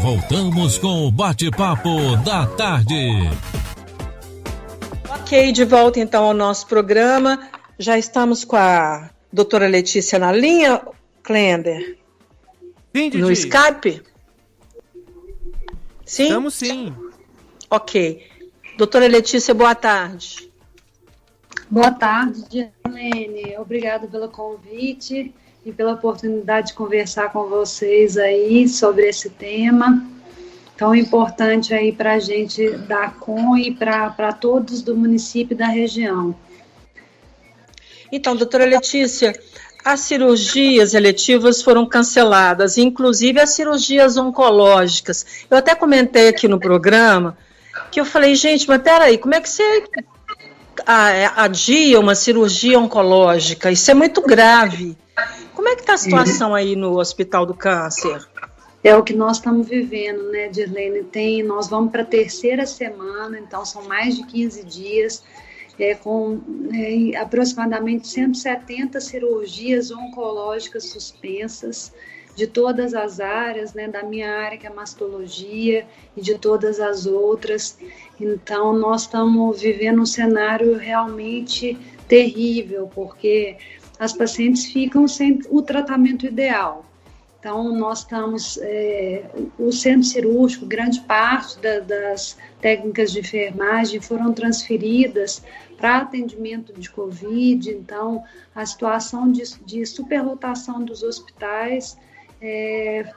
voltamos com o bate-papo da tarde. Ok, de volta então ao nosso programa. Já estamos com a doutora Letícia na linha, Klender? Sim, Didi. No Skype? Sim? Estamos sim. Ok. Doutora Letícia, boa tarde. Boa tarde, Dirlene. Obrigada pelo convite e pela oportunidade de conversar com vocês aí sobre esse tema tão importante aí para a gente da COM e para todos do município e da região. Então, doutora Letícia, as cirurgias eletivas foram canceladas, inclusive as cirurgias oncológicas. Eu até comentei aqui no programa que eu falei, gente, mas peraí, como é que você adia uma cirurgia oncológica? Isso é muito grave. Como é que está a situação aí no Hospital do Câncer? É o que nós estamos vivendo, né, Dirlene? Nós vamos para a terceira semana, então são mais de 15 dias, com aproximadamente 170 cirurgias oncológicas suspensas, de todas as áreas, né, da minha área, que é a mastologia, e de todas as outras. Então, nós estamos vivendo um cenário realmente terrível, porque as pacientes ficam sem o tratamento ideal. Então, nós estamos, o centro cirúrgico, grande parte das técnicas de enfermagem foram transferidas para atendimento de Covid. Então, a situação de superlotação dos hospitais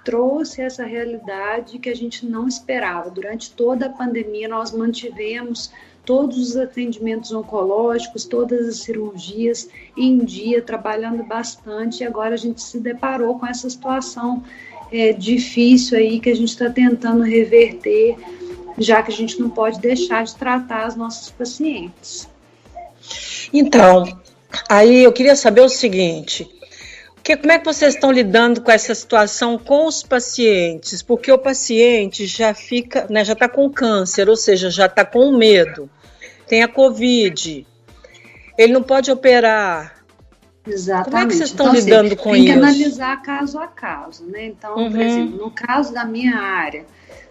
trouxe essa realidade que a gente não esperava. Durante toda a pandemia, nós mantivemos todos os atendimentos oncológicos, todas as cirurgias em dia, trabalhando bastante, e agora a gente se deparou com essa situação difícil aí que a gente está tentando reverter, já que a gente não pode deixar de tratar as nossas pacientes. Então, aí eu queria saber o seguinte, como é que vocês estão lidando com essa situação com os pacientes? Porque o paciente já fica, né, já está com câncer, ou seja, já está com medo, tem a Covid, ele não pode operar. Exatamente. Como é que vocês estão lidando com isso? Tem que analisar caso a caso, né? Então, por exemplo, no caso da minha área,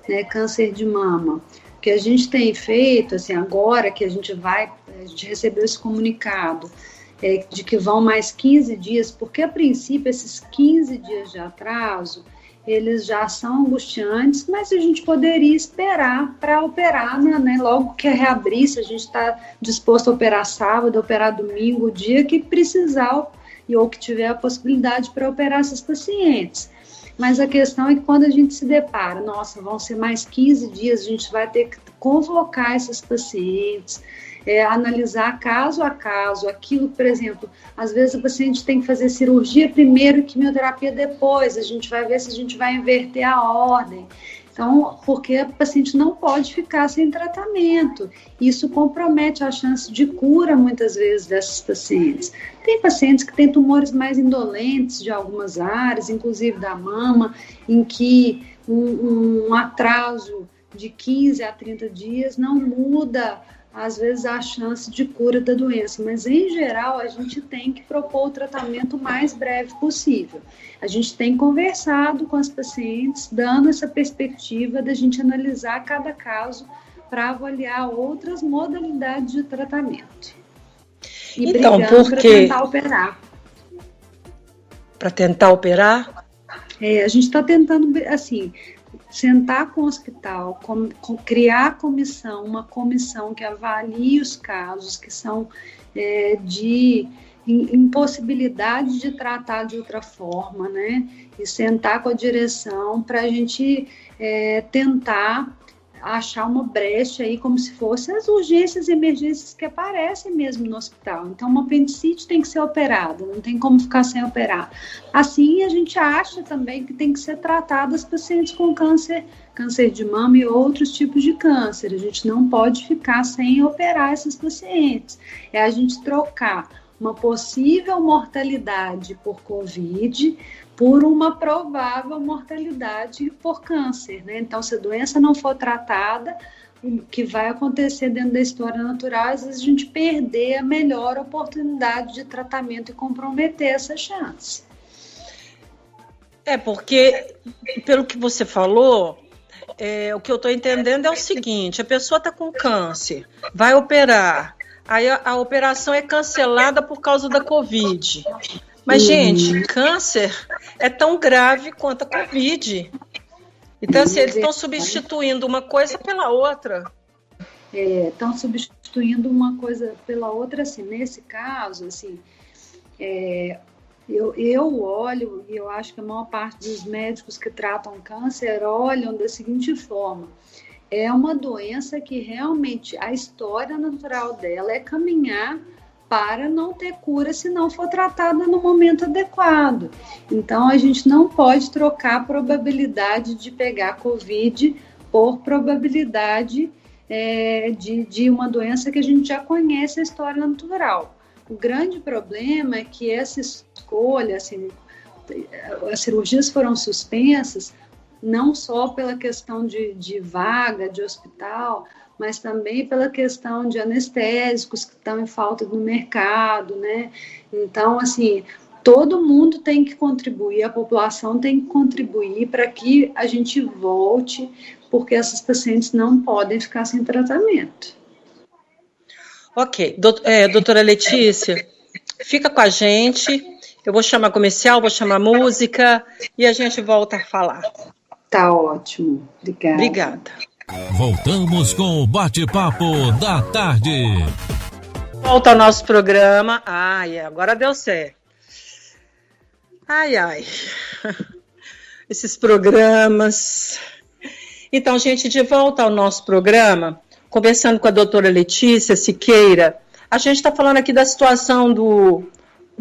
né, câncer de mama, o que a gente tem feito, assim, agora que a gente recebeu esse comunicado, de que vão mais 15 dias, porque a princípio esses 15 dias de atraso, eles já são angustiantes, mas a gente poderia esperar para operar, né? Logo que reabrir, se a gente está disposto a operar sábado, operar domingo, o dia que precisar, ou que tiver a possibilidade para operar esses pacientes. Mas a questão é que quando a gente se depara, nossa, vão ser mais 15 dias, a gente vai ter que convocar esses pacientes, analisar caso a caso, aquilo, por exemplo, às vezes o paciente tem que fazer cirurgia primeiro e quimioterapia depois, a gente vai ver se a gente vai inverter a ordem. Então, porque o paciente não pode ficar sem tratamento. Isso compromete a chance de cura, muitas vezes, desses pacientes. Tem pacientes que têm tumores mais indolentes de algumas áreas, inclusive da mama, em que um atraso de 15 a 30 dias não muda, às vezes, a chance de cura da doença, mas em geral a gente tem que propor o tratamento o mais breve possível. A gente tem conversado com as pacientes, dando essa perspectiva da gente analisar cada caso para avaliar outras modalidades de tratamento. E então, brigando para tentar operar. Para tentar operar? A gente está tentando, assim, sentar com o hospital, criar uma comissão que avalie os casos que são de impossibilidade de tratar de outra forma, né? E sentar com a direção para a gente tentar achar uma brecha aí, como se fossem as urgências e emergências que aparecem mesmo no hospital. Então, uma apendicite tem que ser operada, não tem como ficar sem operar. Assim, a gente acha também que tem que ser tratado as pacientes com câncer de mama e outros tipos de câncer. A gente não pode ficar sem operar esses pacientes. É a gente trocar uma possível mortalidade por Covid por uma provável mortalidade por câncer, né? Então, se a doença não for tratada, o que vai acontecer dentro da história natural, às vezes a gente perder a melhor oportunidade de tratamento e comprometer essa chance. Porque, pelo que você falou, o que eu estou entendendo é o seguinte, a pessoa está com câncer, vai operar, aí a operação é cancelada por causa da Covid. Mas, gente, câncer é tão grave quanto a Covid. Então, assim, eles estão substituindo uma coisa pela outra. Estão substituindo uma coisa pela outra, assim, nesse caso, assim, eu olho, e eu acho que a maior parte dos médicos que tratam câncer olham da seguinte forma: é uma doença que realmente a história natural dela é caminhar para não ter cura se não for tratada no momento adequado. Então, a gente não pode trocar a probabilidade de pegar Covid por probabilidade de uma doença que a gente já conhece a história natural. O grande problema é que essa escolha, assim, as cirurgias foram suspensas não só pela questão de vaga, de hospital, mas também pela questão de anestésicos que estão em falta no mercado, né? Então, assim, todo mundo tem que contribuir, a população tem que contribuir para que a gente volte, porque essas pacientes não podem ficar sem tratamento. Ok. Doutora Letícia, fica com a gente, eu vou chamar comercial, vou chamar música e a gente volta a falar. Tá ótimo. Obrigada. Obrigada. Voltamos com o bate-papo da tarde. Volta ao nosso programa. Agora deu certo. Esses programas. Então, gente, de volta ao nosso programa, conversando com a doutora Letícia Siqueira, a gente está falando aqui da situação do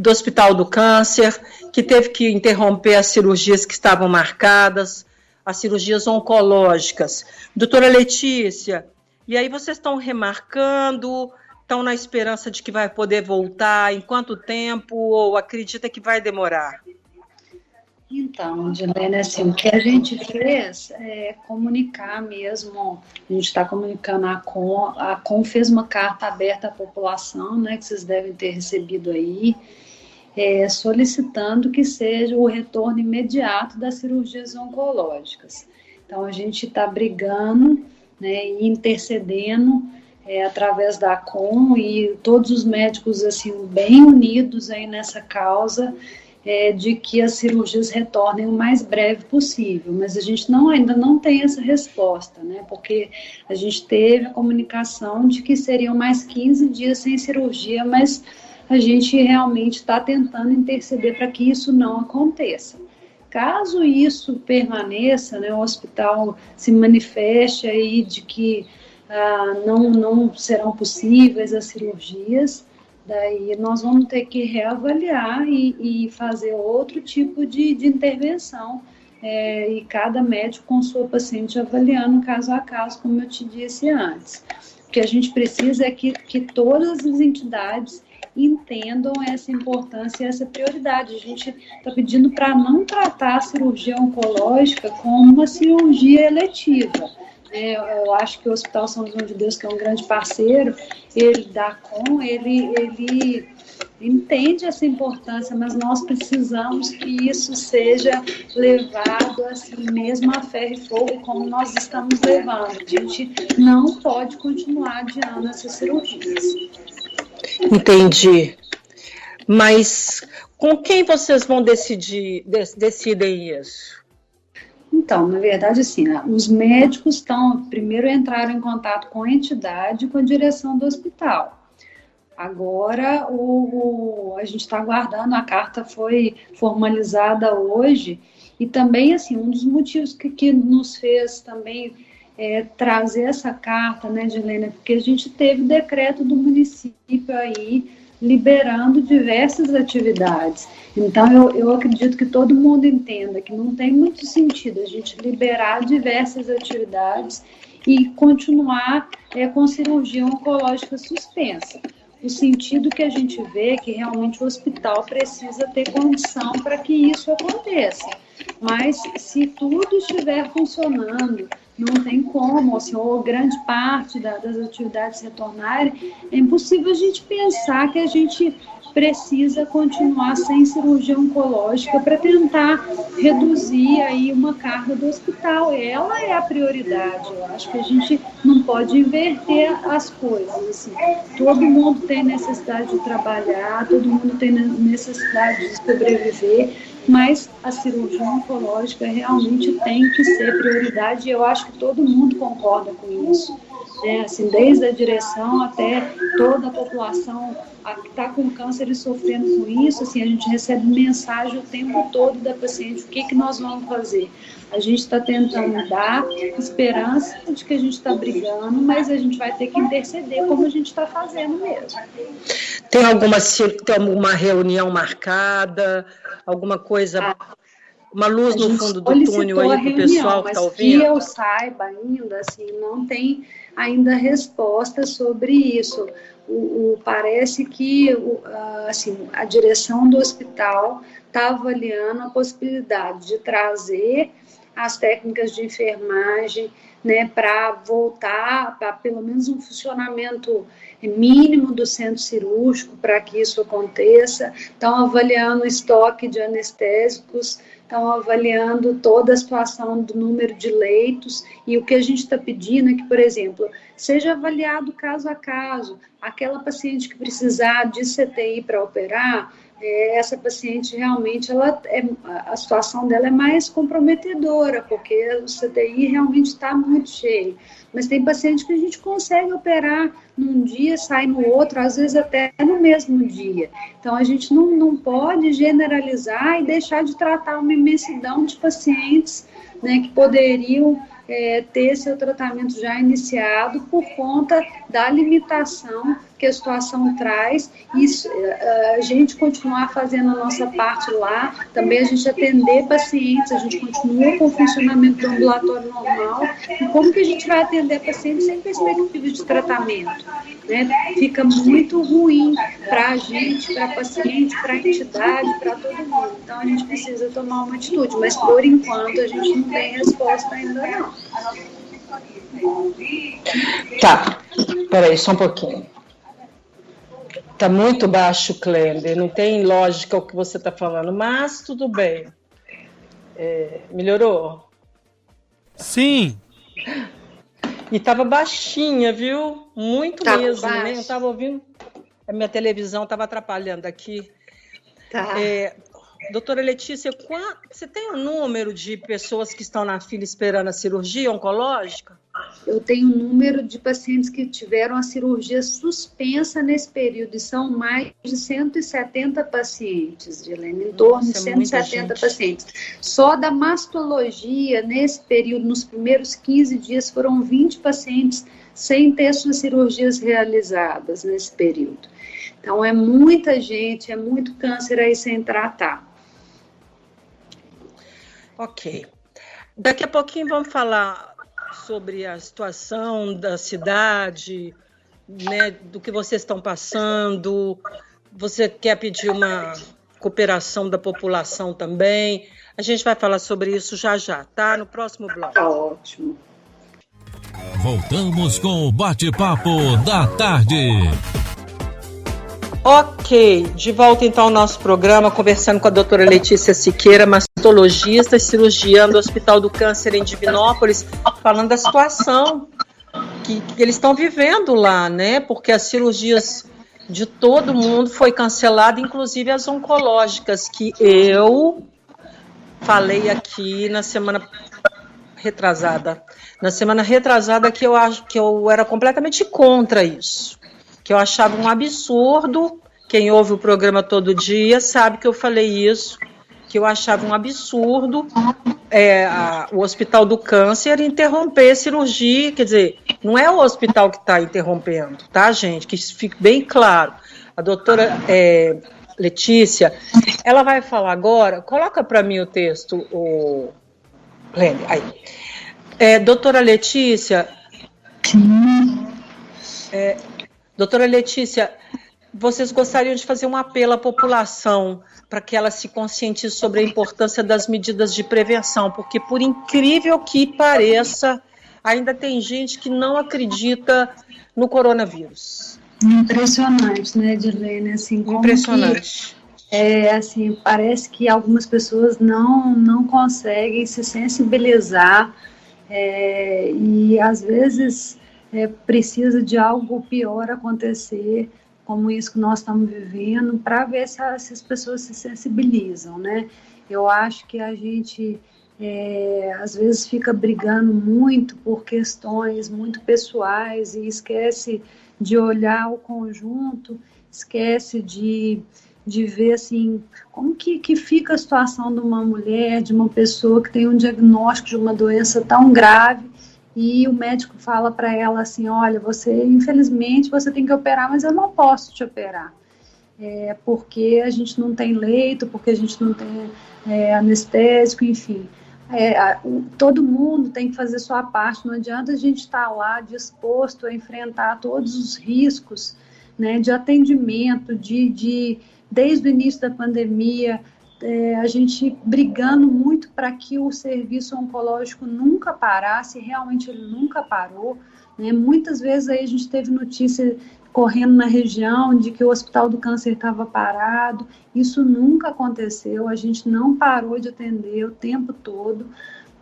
Hospital do Câncer, que teve que interromper as cirurgias que estavam marcadas, as cirurgias oncológicas. Doutora Letícia, e aí vocês estão remarcando, estão na esperança de que vai poder voltar, em quanto tempo, ou acredita que vai demorar? Então, Dilene, assim, o que a gente fez é comunicar mesmo, a gente está comunicando, a Com fez uma carta aberta à população, né, que vocês devem ter recebido aí, solicitando que seja o retorno imediato das cirurgias oncológicas. Então, a gente está brigando, né, e intercedendo através da Com, e todos os médicos assim, bem unidos aí nessa causa, de que as cirurgias retornem o mais breve possível, mas a gente ainda não tem essa resposta, né, porque a gente teve a comunicação de que seriam mais 15 dias sem cirurgia, mas a gente realmente está tentando interceder para que isso não aconteça. Caso isso permaneça, né, o hospital se manifeste aí de que não serão possíveis as cirurgias, daí nós vamos ter que reavaliar e fazer outro tipo de intervenção, e cada médico com sua paciente avaliando caso a caso, como eu te disse antes. O que a gente precisa é que todas as entidades entendam essa importância e essa prioridade. A gente está pedindo para não tratar a cirurgia oncológica como uma cirurgia eletiva. Eu acho que o Hospital São João de Deus, que é um grande parceiro, ele entende essa importância, mas nós precisamos que isso seja levado assim mesmo a ferro e fogo, como nós estamos levando. A gente não pode continuar adiando essas cirurgias. Entendi. Mas com quem vocês vão decidem isso? Então, na verdade, assim, os médicos primeiro entraram em contato com a entidade e com a direção do hospital. Agora, a gente está aguardando, a carta foi formalizada hoje, e também, assim, um dos motivos que nos fez também trazer essa carta, né, Dilene, porque a gente teve decreto do município aí liberando diversas atividades. Então, eu acredito que todo mundo entenda que não tem muito sentido a gente liberar diversas atividades e continuar com cirurgia oncológica suspensa. O sentido que a gente vê é que realmente o hospital precisa ter condição para que isso aconteça. Mas se tudo estiver funcionando, não tem como, assim, ou grande parte das atividades retornarem, é impossível a gente pensar que a gente precisa continuar sem cirurgia oncológica para tentar reduzir aí uma carga do hospital. Ela é a prioridade. Eu acho que a gente não pode inverter as coisas. Assim. Todo mundo tem necessidade de trabalhar, todo mundo tem necessidade de sobreviver, mas a cirurgia oncológica realmente tem que ser prioridade e eu acho que todo mundo concorda com isso. Assim, desde a direção até toda a população que está com câncer e sofrendo com isso, assim, a gente recebe mensagem o tempo todo da paciente, o que nós vamos fazer? A gente está tentando dar esperança de que a gente está brigando, mas a gente vai ter que interceder como a gente está fazendo mesmo. Tem alguma reunião marcada, alguma coisa... Uma luz no fundo do túnel aí para o pessoal que está ouvindo? Que eu saiba ainda, assim, não tem ainda resposta sobre isso. Parece que assim, a direção do hospital está avaliando a possibilidade de trazer as técnicas de enfermagem, né, para voltar para pelo menos um funcionamento mínimo do centro cirúrgico para que isso aconteça. Estão avaliando o estoque de anestésicos, estão avaliando toda a situação do número de leitos e o que a gente está pedindo é que, por exemplo, seja avaliado caso a caso. Aquela paciente que precisar de CTI para operar, essa paciente realmente, a situação dela é mais comprometedora, porque o CTI realmente está muito cheio. Mas tem paciente que a gente consegue operar num dia, sai no outro, às vezes até no mesmo dia. Então, a gente não pode generalizar e deixar de tratar uma imensidão de pacientes, né, que poderiam ter seu tratamento já iniciado por conta da limitação que a situação traz, e a gente continuar fazendo a nossa parte lá, também a gente atender pacientes, a gente continua com o funcionamento do ambulatório normal, e como que a gente vai atender pacientes sem perspectiva de tratamento? Né? Fica muito ruim para a gente, para paciente, para a entidade, para todo mundo. Então a gente precisa tomar uma atitude, mas por enquanto a gente não tem resposta ainda não. Tá, peraí, só um pouquinho. Tá muito baixo, Kleber, não tem lógica o que você está falando, mas tudo bem. Melhorou? Sim. E estava baixinha, viu? Muito tá mesmo, baixo. Né? Eu estava ouvindo, a minha televisão estava atrapalhando aqui. Tá. Doutora Letícia, você tem um número de pessoas que estão na fila esperando a cirurgia oncológica? Eu tenho um número de pacientes que tiveram a cirurgia suspensa nesse período, e são mais de 170 pacientes, Gilene, em torno de 170 pacientes. Só da mastologia, nesse período, nos primeiros 15 dias, foram 20 pacientes sem ter suas cirurgias realizadas nesse período. Então, é muita gente, é muito câncer aí sem tratar. Ok. Daqui a pouquinho vamos falar sobre a situação da cidade, né, do que vocês estão passando. Você quer pedir uma cooperação da população também? A gente vai falar sobre isso já, tá? No próximo bloco. Tá ótimo. Voltamos com o bate-papo da tarde. Ok, de volta então ao nosso programa, conversando com a doutora Letícia Siqueira, mastologista e cirurgiã do Hospital do Câncer em Divinópolis, falando da situação que eles estão vivendo lá, né? Porque as cirurgias de todo mundo foi cancelada, inclusive as oncológicas, que eu falei aqui na semana retrasada. Na semana retrasada que eu acho que eu era completamente contra isso. Que eu achava um absurdo, quem ouve o programa todo dia sabe que eu falei isso, que eu achava um absurdo o Hospital do Câncer interromper a cirurgia, quer dizer, não é o hospital que está interrompendo, tá, gente? Que isso fique bem claro. A doutora Letícia, ela vai falar agora, coloca para mim o texto, Lene, aí. Doutora Letícia... Doutora Letícia, vocês gostariam de fazer um apelo à população para que ela se conscientize sobre a importância das medidas de prevenção, porque, por incrível que pareça, ainda tem gente que não acredita no coronavírus. Impressionante, né, Dirlene? Assim, como Impressionante. Assim, parece que algumas pessoas não conseguem se sensibilizar e às vezes precisa de algo pior acontecer, como isso que nós estamos vivendo, para ver se as pessoas se sensibilizam, né? Eu acho que a gente às vezes fica brigando muito por questões muito pessoais e esquece de olhar o conjunto, esquece de ver assim, como que fica a situação de uma mulher, de uma pessoa que tem um diagnóstico de uma doença tão grave e o médico fala para ela assim, olha, você, infelizmente, você tem que operar, mas eu não posso te operar. Porque a gente não tem leito, porque a gente não tem anestésico, enfim. Todo mundo tem que fazer sua parte, não adianta a gente estar lá disposto a enfrentar todos os riscos, né, de atendimento, desde o início da pandemia, a gente brigando muito para que o serviço oncológico nunca parasse, realmente ele nunca parou, né? Muitas vezes aí a gente teve notícia correndo na região de que o Hospital do Câncer estava parado, isso nunca aconteceu, a gente não parou de atender o tempo todo,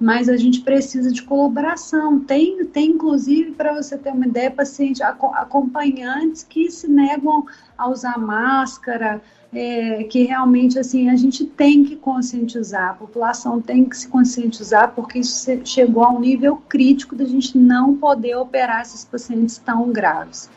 mas a gente precisa de colaboração. Tem inclusive, para você ter uma ideia, pacientes, acompanhantes que se negam a usar máscara, que realmente, assim, a gente tem que conscientizar, a população tem que se conscientizar, porque isso chegou a um nível crítico da gente não poder operar esses pacientes tão graves.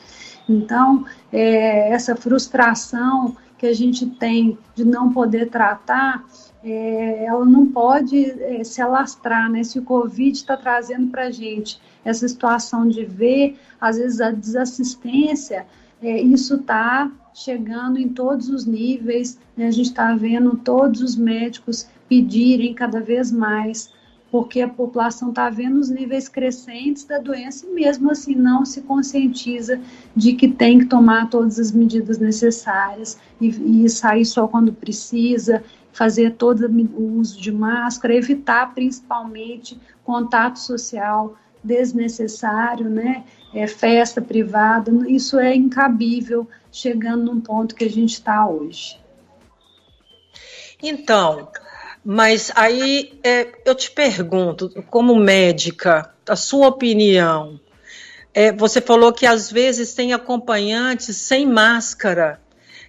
Então, essa frustração que a gente tem de não poder tratar, ela não pode se alastrar, né? Se o Covid está trazendo para a gente essa situação de ver, às vezes, a desassistência, isso está chegando em todos os níveis, né? A gente está vendo todos os médicos pedirem cada vez mais, porque a população está vendo os níveis crescentes da doença e mesmo assim não se conscientiza de que tem que tomar todas as medidas necessárias e sair só quando precisa, fazer todo o uso de máscara, evitar principalmente contato social desnecessário, né? Festa privada, isso é incabível chegando num ponto que a gente está hoje. Então, mas aí eu te pergunto, como médica, a sua opinião, você falou que às vezes tem acompanhantes sem máscara,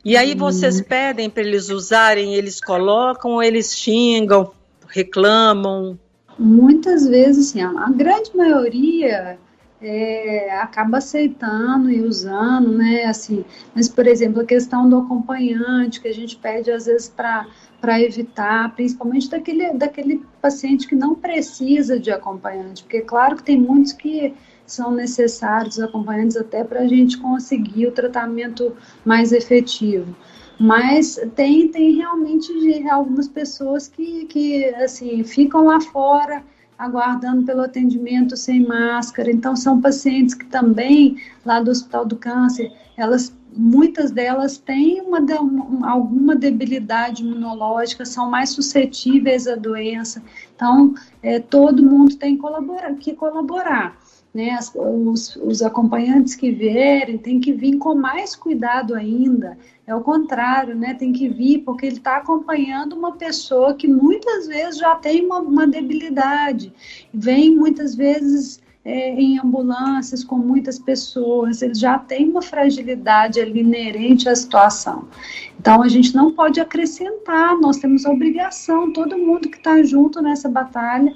e aí vocês pedem para eles usarem, eles colocam, ou eles xingam, reclamam? Muitas vezes, assim, a grande maioria acaba aceitando e usando, né, assim, mas, por exemplo, a questão do acompanhante, que a gente pede às vezes para evitar, principalmente daquele paciente que não precisa de acompanhante, porque claro que tem muitos que são necessários acompanhantes até para a gente conseguir o tratamento mais efetivo. Mas tem realmente algumas pessoas que assim, ficam lá fora aguardando pelo atendimento sem máscara. Então, são pacientes que também, lá do Hospital do Câncer, muitas delas têm alguma debilidade imunológica, são mais suscetíveis à doença. Então, todo mundo tem que colaborar. Né, os acompanhantes que vierem têm que vir com mais cuidado ainda, é o contrário, né, tem que vir porque ele está acompanhando uma pessoa que muitas vezes já tem uma debilidade, vem muitas vezes em ambulâncias com muitas pessoas, ele já tem uma fragilidade ali inerente à situação. Então, a gente não pode acrescentar, nós temos a obrigação, todo mundo que está junto nessa batalha,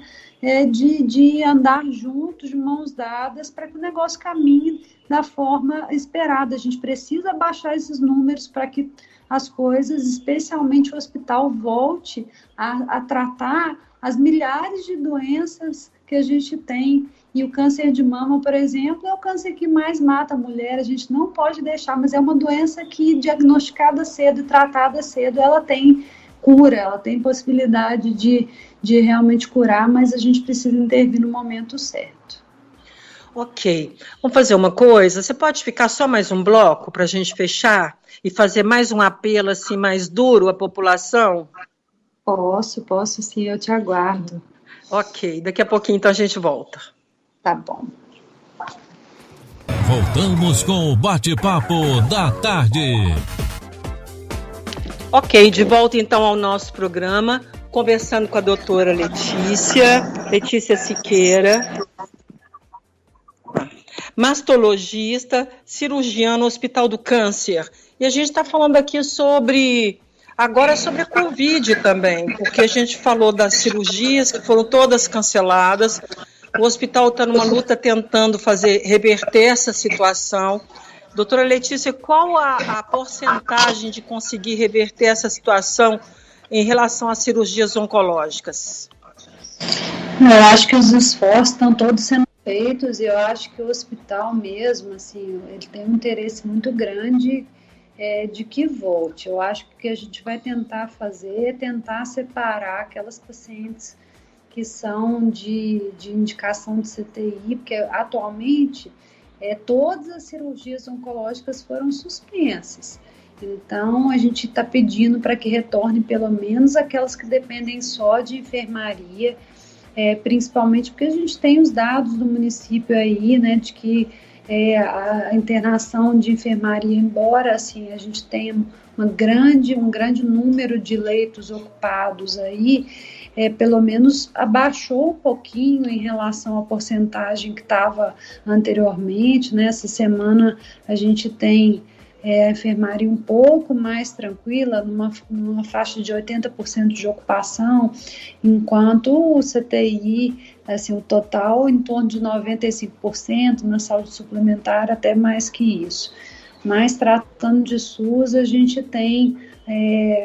de andar juntos, de mãos dadas, para que o negócio caminhe da forma esperada. A gente precisa baixar esses números para que as coisas, especialmente o hospital, volte a tratar as milhares de doenças que a gente tem. E o câncer de mama, por exemplo, é o câncer que mais mata a mulher. A gente não pode deixar, mas é uma doença que, diagnosticada cedo e tratada cedo, ela tem cura, ela tem possibilidade de realmente curar, mas a gente precisa intervir no momento certo. Ok, vamos fazer uma coisa, você pode ficar só mais um bloco para a gente fechar e fazer mais um apelo assim mais duro à população? Posso sim, eu te aguardo. Ok, daqui a pouquinho então a gente volta. Tá bom. Voltamos com o bate-papo da tarde. Ok, de volta então ao nosso programa, conversando com a doutora Letícia Siqueira, mastologista, cirurgiã no Hospital do Câncer. E a gente está falando aqui agora sobre a Covid também, porque a gente falou das cirurgias que foram todas canceladas. O hospital está numa luta tentando reverter essa situação. Doutora Letícia, qual a porcentagem de conseguir reverter essa situação em relação às cirurgias oncológicas? Eu acho que os esforços estão todos sendo feitos e eu acho que o hospital mesmo, assim, ele tem um interesse muito grande de que volte. Eu acho que o que a gente vai tentar fazer é tentar separar aquelas pacientes que são de indicação de CTI, porque atualmente todas as cirurgias oncológicas foram suspensas. Então, a gente está pedindo para que retorne pelo menos aquelas que dependem só de enfermaria, principalmente porque a gente tem os dados do município aí, né, de que a internação de enfermaria, embora assim, a gente tenha um grande número de leitos ocupados aí, pelo menos abaixou um pouquinho em relação à porcentagem que estava anteriormente, né? Essa semana a gente tem a enfermaria um pouco mais tranquila, numa faixa de 80% de ocupação, enquanto o CTI, assim, o total em torno de 95%, na saúde suplementar até mais que isso. Mas tratando de SUS, a gente tem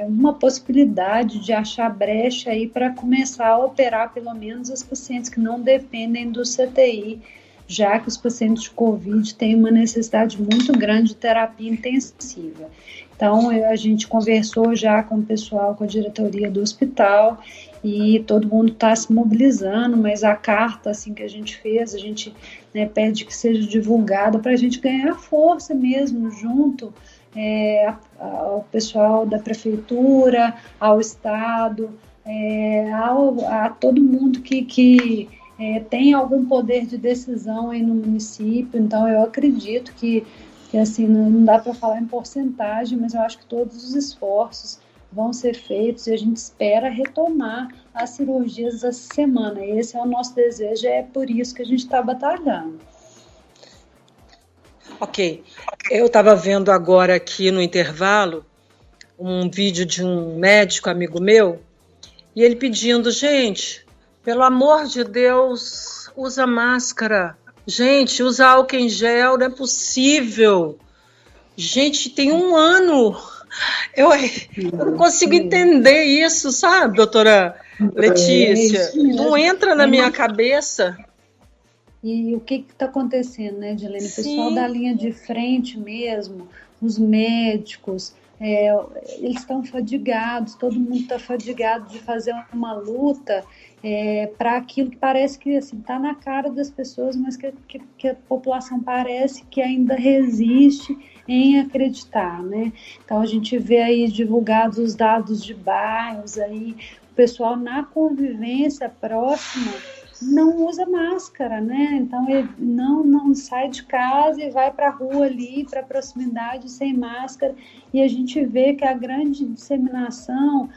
uma possibilidade de achar brecha aí para começar a operar pelo menos os pacientes que não dependem do CTI, já que os pacientes de Covid têm uma necessidade muito grande de terapia intensiva. Então, a gente conversou já com o pessoal, com a diretoria do hospital, e todo mundo está se mobilizando, mas a carta assim, que a gente fez, a gente pede que seja divulgada para a gente ganhar força mesmo junto ao pessoal da prefeitura, ao Estado, a todo mundo que tem algum poder de decisão aí no município. Então eu acredito que assim, não dá para falar em porcentagem, mas eu acho que todos os esforços vão ser feitos e a gente espera retomar as cirurgias essa semana. Esse é o nosso desejo, é por isso que a gente está batalhando. Ok, eu estava vendo agora aqui no intervalo um vídeo de um médico amigo meu e ele pedindo, gente, pelo amor de Deus, usa máscara, gente, usa álcool em gel, não é possível. Gente, tem um ano, eu não consigo entender isso, sabe, doutora Letícia? Não entra na minha cabeça. E o que está acontecendo, né, Edilene? O pessoal da linha de frente mesmo, os médicos, eles estão fadigados, todo mundo está fadigado de fazer uma luta para aquilo que parece que assim, está na cara das pessoas, mas que a população parece que ainda resiste em acreditar, né? Então a gente vê aí divulgados os dados de bairros, aí o pessoal na convivência próxima não usa máscara, né? Então ele não sai de casa e vai para a rua ali, para a proximidade sem máscara, e a gente vê que a grande disseminação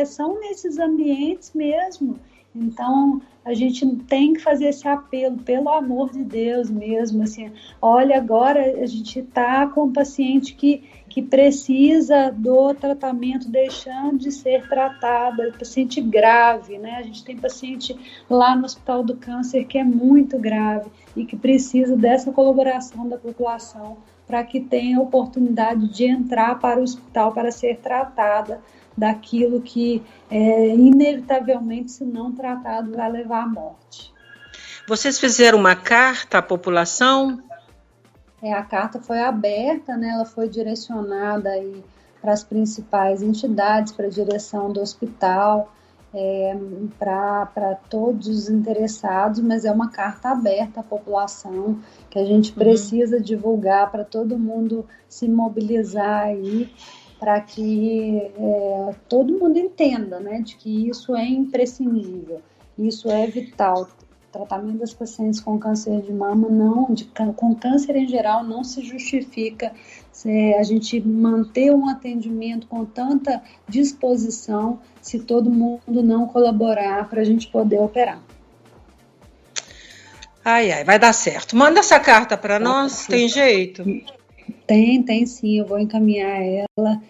são nesses ambientes mesmo. Então a gente tem que fazer esse apelo, pelo amor de Deus mesmo, assim, olha, agora a gente está com um paciente que precisa do tratamento deixando de ser tratado, é paciente grave, né? A gente tem paciente lá no Hospital do Câncer que é muito grave e que precisa dessa colaboração da população para que tenha a oportunidade de entrar para o hospital para ser tratada daquilo que inevitavelmente, se não tratado, vai levar à morte. Vocês fizeram uma carta à população? A carta foi aberta, né? Ela foi direcionada aí para as principais entidades, para a direção do hospital, para todos os interessados, mas é uma carta aberta à população que a gente precisa divulgar para todo mundo se mobilizar aí, para que todo mundo entenda, né, de que isso é imprescindível, isso é vital. tratamento das pacientes com câncer de mama, não, com câncer em geral, não se justifica a gente manter um atendimento com tanta disposição se todo mundo não colaborar para a gente poder operar. Ai, vai dar certo. Manda essa carta para nós, tem jeito? Tem sim, eu vou encaminhar ela.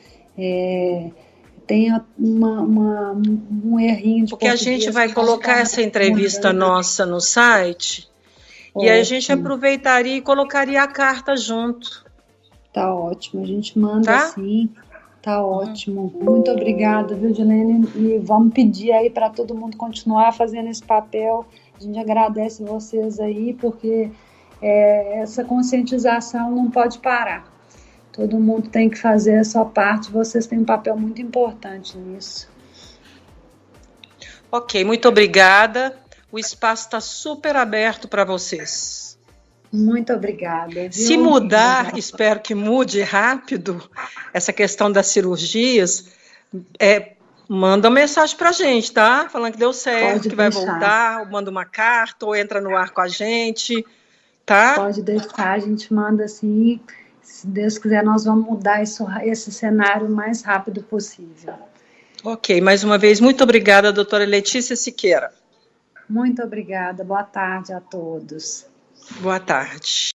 Tem um errinho de porque a gente vai colocar essa entrevista nossa no site. Ótimo. E a gente aproveitaria e colocaria a carta junto. Tá ótimo, a gente manda sim. Tá ótimo. Muito obrigada, viu, Dilene? E vamos pedir aí para todo mundo continuar fazendo esse papel. A gente agradece vocês aí, porque essa conscientização não pode parar. Todo mundo tem que fazer a sua parte, vocês têm um papel muito importante nisso. Ok, muito obrigada. O espaço está super aberto para vocês. Muito obrigada. Viu? Se mudar, espero que mude rápido, essa questão das cirurgias, manda uma mensagem para a gente, tá? Falando que deu certo, pode que vai voltar, ou manda uma carta, ou entra no ar com a gente, tá? Pode deixar, a gente manda assim. Se Deus quiser, nós vamos mudar esse cenário o mais rápido possível. Ok, mais uma vez, muito obrigada, doutora Letícia Siqueira. Muito obrigada, boa tarde a todos. Boa tarde.